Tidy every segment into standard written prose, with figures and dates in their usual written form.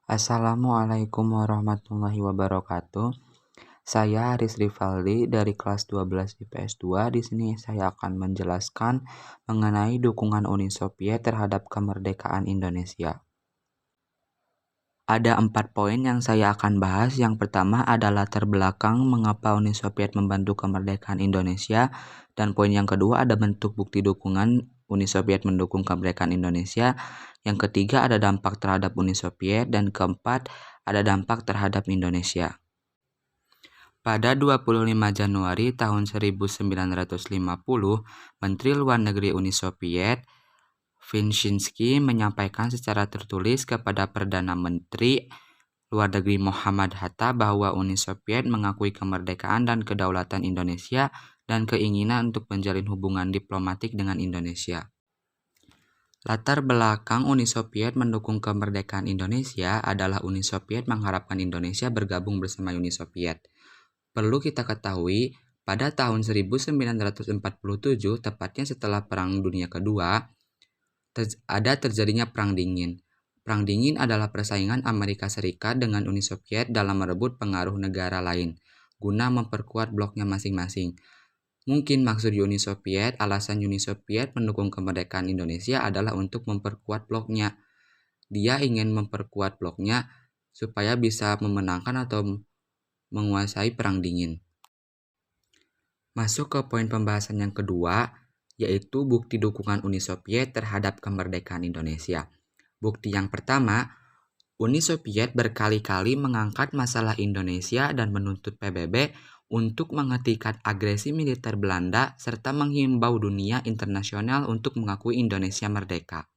Assalamualaikum warahmatullahi wabarakatuh. Saya Aris Rivaldi dari kelas 12 IPS 2. Di sini saya akan menjelaskan mengenai dukungan Uni Soviet terhadap kemerdekaan Indonesia. Ada 4 poin yang saya akan bahas. Yang pertama adalah latar belakang mengapa Uni Soviet membantu kemerdekaan Indonesia. Dan poin yang kedua ada bentuk bukti dukungan Uni Soviet mendukung kemerdekaan Indonesia. Yang ketiga ada dampak terhadap Uni Soviet. Dan keempat ada dampak terhadap Indonesia. Pada 25 Januari tahun 1950, Menteri Luar Negeri Uni Soviet Vinshinsky menyampaikan secara tertulis kepada Perdana Menteri Luar Negeri Muhammad Hatta bahwa Uni Soviet mengakui kemerdekaan dan kedaulatan Indonesia dan keinginan untuk menjalin hubungan diplomatik dengan Indonesia. Latar belakang Uni Soviet mendukung kemerdekaan Indonesia adalah Uni Soviet mengharapkan Indonesia bergabung bersama Uni Soviet. Perlu kita ketahui, pada tahun 1947, tepatnya setelah Perang Dunia Kedua, terjadinya Perang Dingin. Perang Dingin adalah persaingan Amerika Serikat dengan Uni Soviet dalam merebut pengaruh negara lain, guna memperkuat bloknya masing-masing. Mungkin maksud alasan Uni Soviet mendukung kemerdekaan Indonesia adalah untuk memperkuat bloknya. Dia ingin memperkuat bloknya supaya bisa memenangkan atau menguasai Perang Dingin. Masuk ke poin pembahasan yang kedua, yaitu bukti dukungan Uni Soviet terhadap kemerdekaan Indonesia. Bukti yang pertama, Uni Soviet berkali-kali mengangkat masalah Indonesia dan menuntut PBB untuk menghentikan agresi militer Belanda serta menghimbau dunia internasional untuk mengakui Indonesia merdeka.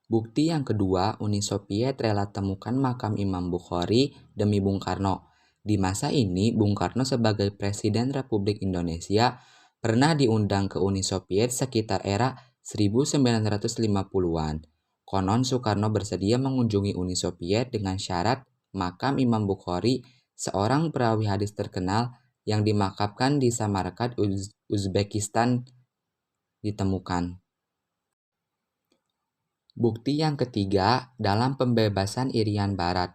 Bukti yang kedua, Uni Soviet rela temukan makam Imam Bukhari demi Bung Karno. Di masa ini, Bung Karno sebagai Presiden Republik Indonesia pernah diundang ke Uni Soviet sekitar era 1950-an. Konon Soekarno bersedia mengunjungi Uni Soviet dengan syarat makam Imam Bukhari, seorang perawi hadis terkenal yang dimakamkan di Samarkand, Uzbekistan, ditemukan. Bukti yang ketiga, dalam pembebasan Irian Barat,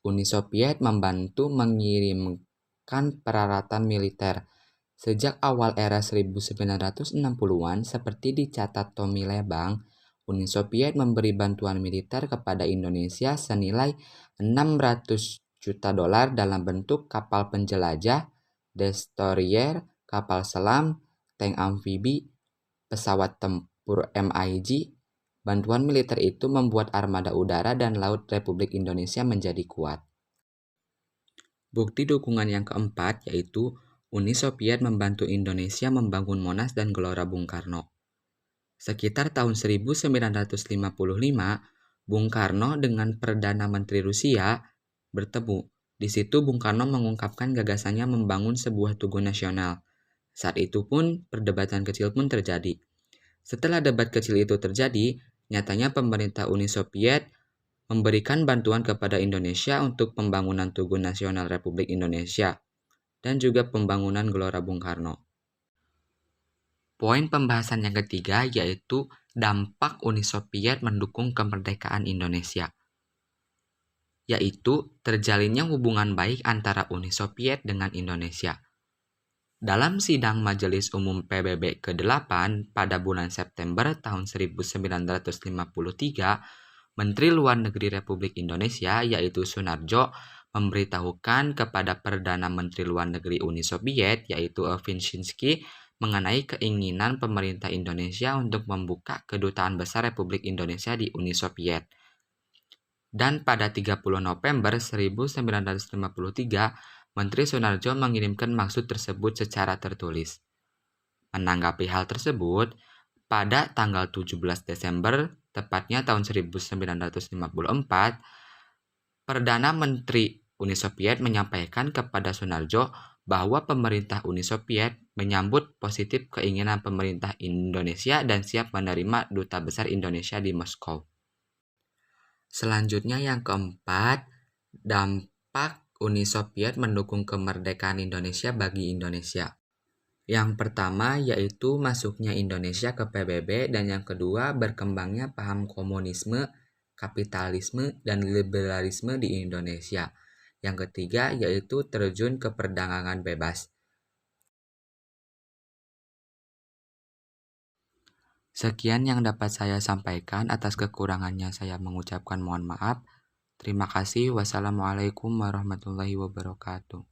Uni Soviet membantu mengirimkan peralatan militer. Sejak awal era 1960-an, seperti dicatat Tommy Lebang, Uni Soviet memberi bantuan militer kepada Indonesia senilai $600 juta dalam bentuk kapal penjelajah, destroyer, kapal selam, tank amfibi, pesawat tempur MiG. Bantuan militer itu membuat armada udara dan laut Republik Indonesia menjadi kuat. Bukti dukungan yang keempat yaitu Uni Soviet membantu Indonesia membangun Monas dan Gelora Bung Karno. Sekitar tahun 1955, Bung Karno dengan Perdana Menteri Rusia bertemu. Di situ Bung Karno mengungkapkan gagasannya membangun sebuah tugu nasional. Saat itu pun perdebatan kecil pun terjadi. Setelah debat kecil itu terjadi, nyatanya pemerintah Uni Soviet memberikan bantuan kepada Indonesia untuk pembangunan Tugu Nasional Republik Indonesia dan juga pembangunan Gelora Bung Karno. Poin pembahasan yang ketiga yaitu dampak Uni Soviet mendukung kemerdekaan Indonesia, yaitu terjalinnya hubungan baik antara Uni Soviet dengan Indonesia. Dalam sidang Majelis Umum PBB ke-8 pada bulan September tahun 1953, Menteri Luar Negeri Republik Indonesia yaitu Sunarjo memberitahukan kepada Perdana Menteri Luar Negeri Uni Soviet yaitu Vinshinsky mengenai keinginan pemerintah Indonesia untuk membuka kedutaan besar Republik Indonesia di Uni Soviet. Dan pada 30 November 1953, Menteri Sunarjo mengirimkan maksud tersebut secara tertulis. Menanggapi hal tersebut, pada tanggal 17 Desember, tepatnya tahun 1954, Perdana Menteri Uni Soviet menyampaikan kepada Sunarjo bahwa pemerintah Uni Soviet menyambut positif keinginan pemerintah Indonesia dan siap menerima Duta Besar Indonesia di Moskow. Selanjutnya yang keempat, dampak Uni Soviet mendukung kemerdekaan Indonesia bagi Indonesia. Yang pertama yaitu masuknya Indonesia ke PBB dan yang kedua berkembangnya paham komunisme kapitalisme, dan liberalisme di Indonesia. Yang ketiga yaitu terjun ke perdagangan bebas. Sekian yang dapat saya sampaikan, atas kekurangannya saya mengucapkan mohon maaf. Terima kasih. Wassalamualaikum warahmatullahi wabarakatuh.